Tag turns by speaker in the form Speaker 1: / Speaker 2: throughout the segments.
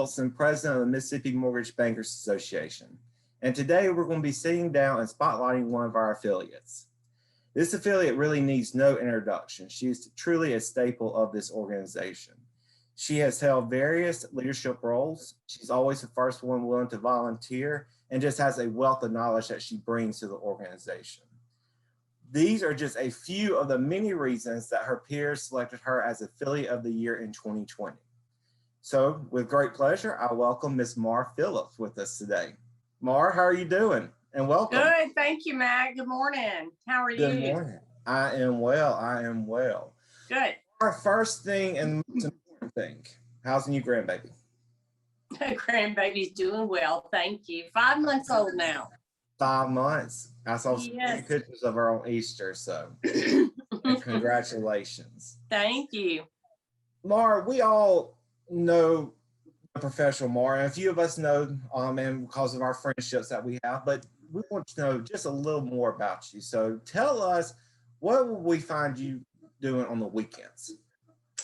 Speaker 1: Phillips, president of the Mississippi Mortgage Bankers Association. And today we're going to be sitting down and spotlighting one of our affiliates. This affiliate really needs no introduction. She is truly a staple of this organization. She has held various leadership roles. She's always the first one willing to volunteer and just has a wealth of knowledge that she brings to the organization. These are just a few of the many reasons that her peers selected her as Affiliate of the Year in 2020. So with great pleasure, I welcome Ms. Maura Phillips with us today. Maura, how are you doing? And welcome.
Speaker 2: Good, thank you, Matt. Good morning. How are you?
Speaker 1: Good morning. I am well. I am well.
Speaker 2: Good.
Speaker 1: Our first thing and most important thing, how's the new grandbaby?
Speaker 2: Grandbaby's doing well, thank you. 5 months old now.
Speaker 1: 5 months. I saw some pictures of her on Easter, so congratulations.
Speaker 2: Thank you.
Speaker 1: Maura, we all know the professional Maura, and a few of us know, and because of our friendships that we have, but we want to know just a little more about you. So tell us, what will we find you doing on the weekends?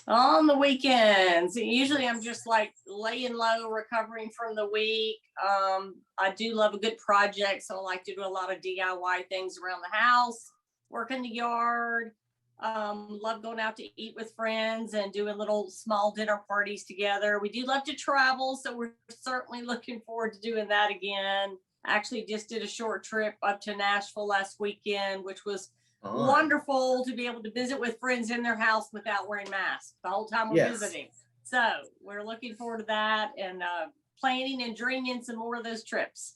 Speaker 2: On the weekends, usually I'm just like laying low, recovering from the week. I do love a good project, so I like to do a lot of DIY things around the house, work in the yard. Love going out to eat with friends and doing little small dinner parties together. We do love to travel, so we're certainly looking forward to doing that again. Actually just did a short trip up to Nashville last weekend, which was wonderful to be able to visit with friends in their house without wearing masks the whole time we're visiting. So we're looking forward to that and planning and dreaming some more of those trips.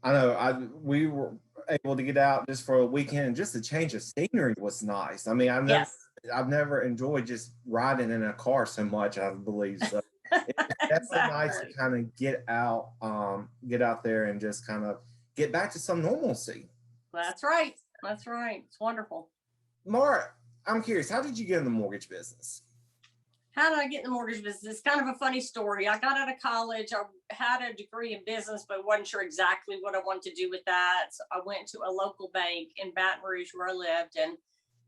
Speaker 1: I know we were able to get out just for a weekend, and just the change of scenery was nice. I mean, I've never enjoyed just riding in a car so much, I believe. So it's definitely nice to kind of get out there and just kind of get back to some normalcy.
Speaker 2: That's right. That's right. It's wonderful.
Speaker 1: Maura, I'm curious, how did you get in the mortgage business?
Speaker 2: How did I get in the mortgage business? It's kind of a funny story. I got out of college. I had a degree in business, but wasn't sure exactly what I wanted to do with that. So I went to a local bank in Baton Rouge where I lived, and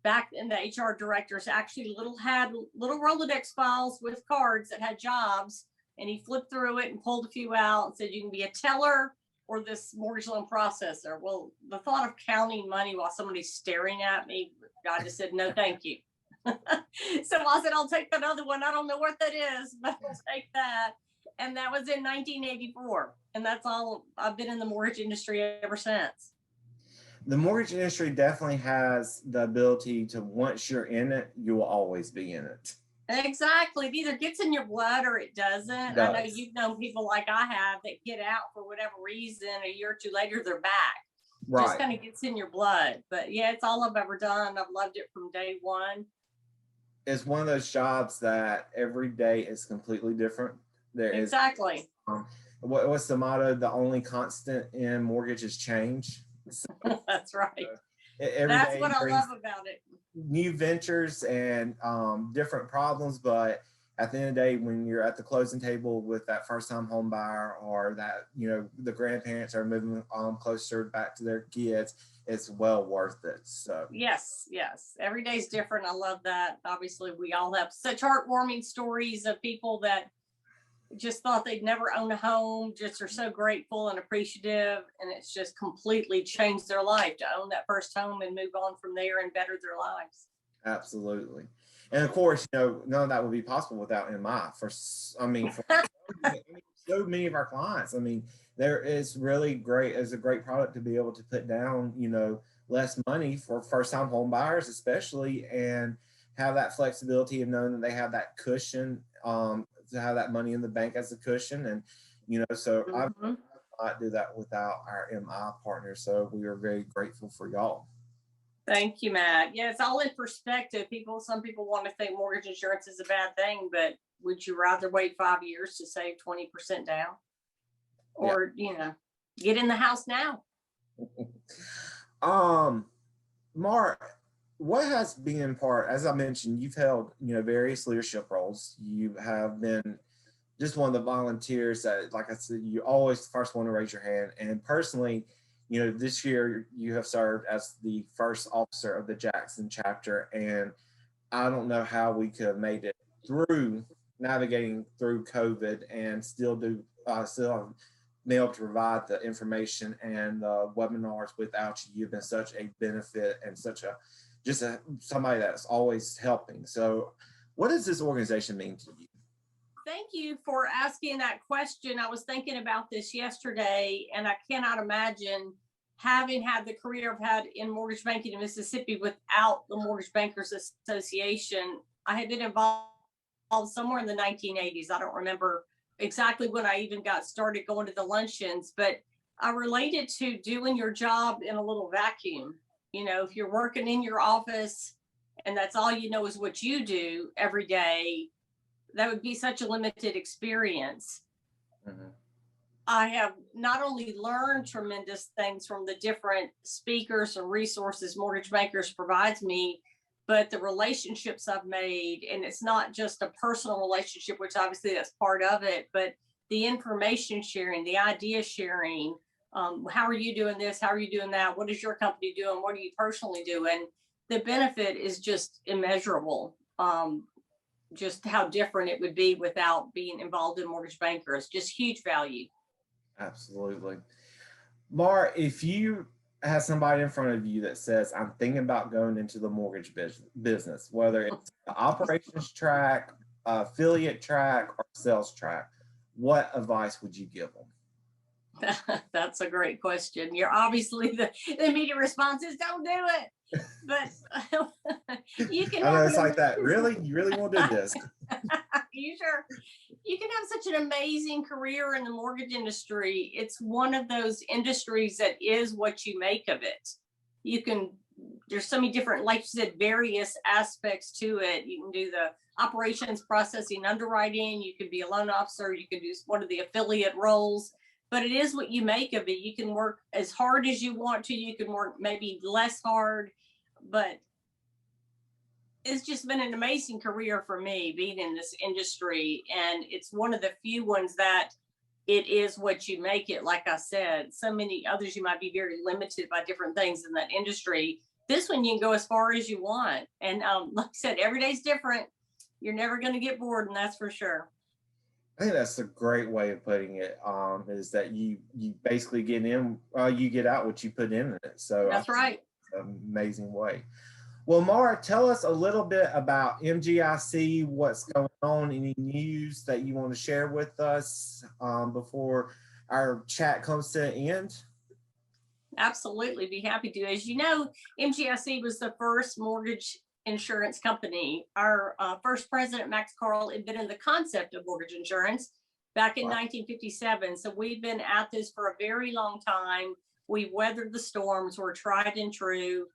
Speaker 2: back in the HR directors actually had little Rolodex files with cards that had jobs, and he flipped through it and pulled a few out and said, you can be a teller or this mortgage loan processor. Well, the thought of counting money while somebody's staring at me, I just said, no, thank you. So I said, I'll take that other one. I don't know what that is, but I'll take that. And that was in 1984. And that's all. I've been in the mortgage industry ever since.
Speaker 1: The mortgage industry definitely has the ability to, once you're in it, you will always be in it.
Speaker 2: Exactly. It either gets in your blood or it doesn't. I know you've known people like I have that get out for whatever reason. A year or two later, they're back. Right. Just kind of gets in your blood. But yeah, it's all I've ever done. I've loved it from day one.
Speaker 1: It's one of those jobs that every day is completely different.
Speaker 2: Exactly.
Speaker 1: What's the motto? The only constant in mortgage is change. So,
Speaker 2: that's right. That's what I love about it.
Speaker 1: New ventures and different problems, but at the end of the day, when you're at the closing table with that first-time home buyer, or that the grandparents are moving closer back to their kids, it's well worth it. So
Speaker 2: yes, every day's different. I love that. Obviously, we all have such heartwarming stories of people that just thought they'd never own a home, just are so grateful and appreciative, and it's just completely changed their life to own that first home and move on from there and better their lives.
Speaker 1: Absolutely. And of course, none of that would be possible without MI. For so many of our clients, there is really great as a great product to be able to put down, less money for first-time home buyers, especially, and have that flexibility of knowing that they have that cushion, to have that money in the bank as a cushion. And, so I not do that without our MI partners. So we are very grateful for y'all.
Speaker 2: Thank you, Matt. Yeah, it's all in perspective. Some people want to think mortgage insurance is a bad thing, but would you rather wait 5 years to save 20% down? Or, get in the house now?
Speaker 1: Maura, what has been part, as I mentioned, you've held, various leadership roles. You have been just one of the volunteers that, like I said, you always the first one to raise your hand. And personally, this year you have served as the first officer of the Jackson chapter. And I don't know how we could have made it through navigating through COVID and still be able to provide the information and the webinars without you. You've been such a benefit and somebody that's always helping. So what does this organization mean to you?
Speaker 2: Thank you for asking that question. I was thinking about this yesterday, and I cannot imagine having had the career I've had in mortgage banking in Mississippi without the Mortgage Bankers Association. I had been involved somewhere in the 1980s. I don't remember exactly when I even got started going to the luncheons, but I related to doing your job in a little vacuum. You know, if you're working in your office and that's all you know is what you do every day, that would be such a limited experience. Mm-hmm. I have not only learned tremendous things from the different speakers and resources Mortgage Bankers provides me, but the relationships I've made, and it's not just a personal relationship, which obviously that's part of it, but the information sharing, the idea sharing. How are you doing this? How are you doing that? What is your company doing? What are you personally doing? The benefit is just immeasurable. Just how different it would be without being involved in Mortgage Bankers. Just huge value.
Speaker 1: Absolutely. Maura, if you have somebody in front of you that says, I'm thinking about going into the mortgage business, whether it's the operations track, affiliate track, or sales track, what advice would you give them?
Speaker 2: That's a great question. You're obviously the immediate response is don't do it. But you can.
Speaker 1: I know it's like that. Really? You really want to do this?
Speaker 2: You sure? You can have such an amazing career in the mortgage industry. It's one of those industries that is what you make of it. There's so many different, like you said, various aspects to it. You can do the operations, processing, underwriting. You can be a loan officer. You can do one of the affiliate roles. But it is what you make of it. You can work as hard as you want to. You can work maybe less hard, but it's just been an amazing career for me being in this industry. And it's one of the few ones that it is what you make it. Like I said, so many others, you might be very limited by different things in that industry. This one, you can go as far as you want. And like I said, every day's different. You're never going to get bored, and that's for sure.
Speaker 1: I think that's a great way of putting it. Is that you basically get in, you get out what you put in it. So
Speaker 2: that's right.
Speaker 1: An amazing way. Well, Maura, tell us a little bit about MGIC. What's going on? Any news that you want to share with us before our chat comes to an end?
Speaker 2: Absolutely, be happy to. As you know, MGSC was the first mortgage insurance company. Our first president, Max Carl, invented the concept of mortgage insurance back in 1957. So we've been at this for a very long time. We've weathered the storms. We're tried and true.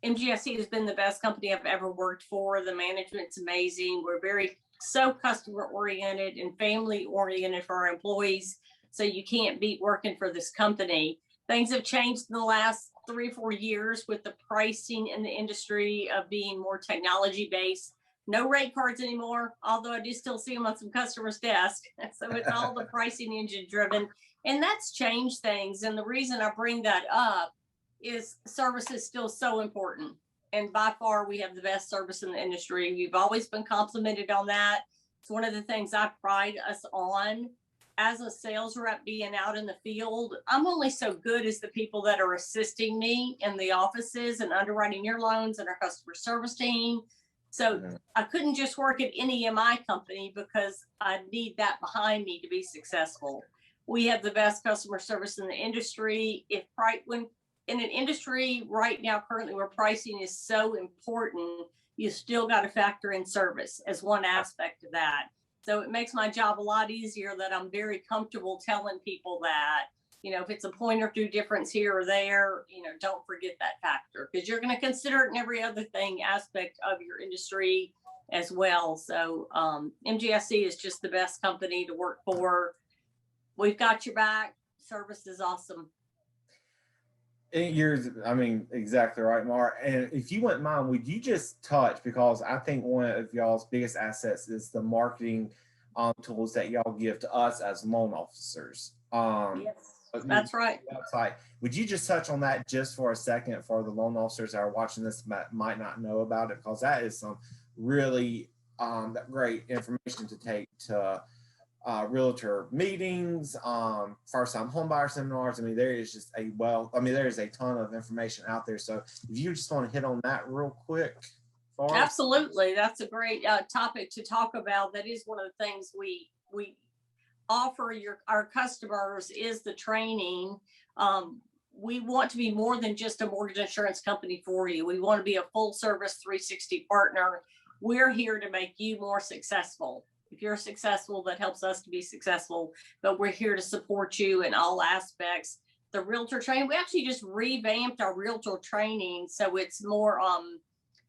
Speaker 2: MGSC has been the best company I've ever worked for. The management's amazing. We're so customer oriented and family oriented for our employees. So you can't beat working for this company. Things have changed in the last 3 or 4 years with the pricing in the industry of being more technology based. No rate cards anymore, although I do still see them on some customers' desk. So it's all the pricing engine driven. And that's changed things. And the reason I bring that up is service is still so important. And by far, we have the best service in the industry. We've always been complimented on that. It's one of the things I pride us on. As a sales rep being out in the field, I'm only so good as the people that are assisting me in the offices and underwriting your loans and our customer service team. So I couldn't just work at any MI company because I need that behind me to be successful. We have the best customer service in the industry. When in an industry right now, currently where pricing is so important, you still got to factor in service as one aspect of that. So it makes my job a lot easier that I'm very comfortable telling people that, if it's a point or two difference here or there, don't forget that factor because you're going to consider it in every other aspect of your industry as well. So MGSC is just the best company to work for. We've got your back. Service is awesome.
Speaker 1: Exactly right, Maura. And if you wouldn't mind, would you just touch, because I think one of y'all's biggest assets is the marketing tools that y'all give to us as loan officers.
Speaker 2: Yes, that's right.
Speaker 1: Website. Would you just touch on that just for a second for the loan officers that are watching this might not know about it, because that is some really that great information to take to realtor meetings, first-time homebuyer seminars. I mean, there is just there is a ton of information out there. So if you just want to hit on that real quick for us.
Speaker 2: Absolutely. That's a great topic to talk about. That is one of the things we offer our customers is the training. We want to be more than just a mortgage insurance company for you. We want to be a full service 360 partner. We're here to make you more successful. If you're successful, that helps us to be successful, but we're here to support you in all aspects. The realtor training, we actually just revamped our realtor training so it's more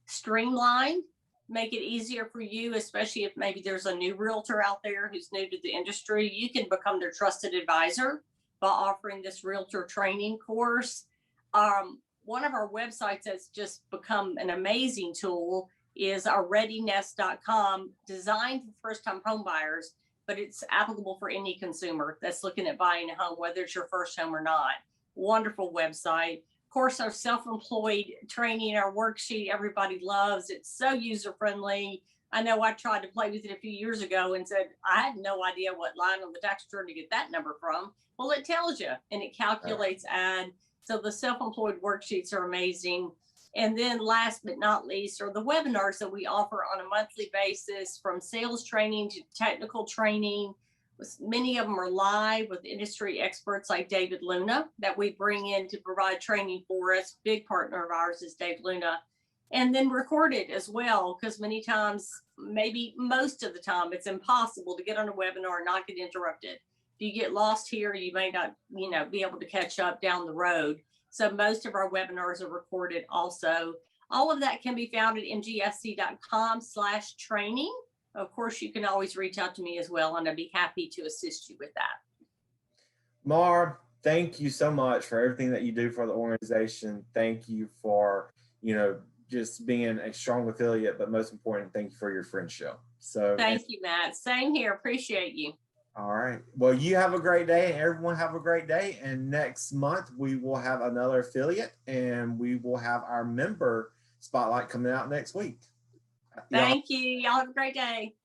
Speaker 2: streamlined, make it easier for you, especially if maybe there's a new realtor out there who's new to the industry. You can become their trusted advisor by offering this realtor training course. One of our websites that's just become an amazing tool is our readiness.com, designed for first-time home buyers, but it's applicable for any consumer that's looking at buying a home, whether it's your first home or not. Wonderful website. Of course, our self-employed training, our worksheet, everybody loves. It's so user-friendly. I know I tried to play with it a few years ago and said, I had no idea what line on the tax return to get that number from. Well, it tells you, and it calculates add. So the self-employed worksheets are amazing. And then last but not least are the webinars that we offer on a monthly basis, from sales training to technical training. Many of them are live with industry experts like David Luna that we bring in to provide training for us. Big partner of ours is Dave Luna. And then recorded as well, because many times, maybe most of the time, it's impossible to get on a webinar and not get interrupted. If you get lost here, you may not, be able to catch up down the road. So most of our webinars are recorded also. All of that can be found at mgsc.com/training. Of course, you can always reach out to me as well, and I'd be happy to assist you with that.
Speaker 1: Maura, thank you so much for everything that you do for the organization. Thank you for, just being a strong affiliate, but most important, thank you for your friendship. So
Speaker 2: thank you, Matt. Same here. Appreciate you.
Speaker 1: All right. Well, you have a great day, and everyone have a great day. And next month we will have another affiliate, and we will have our member spotlight coming out next week.
Speaker 2: Thank you. Y'all have a great day.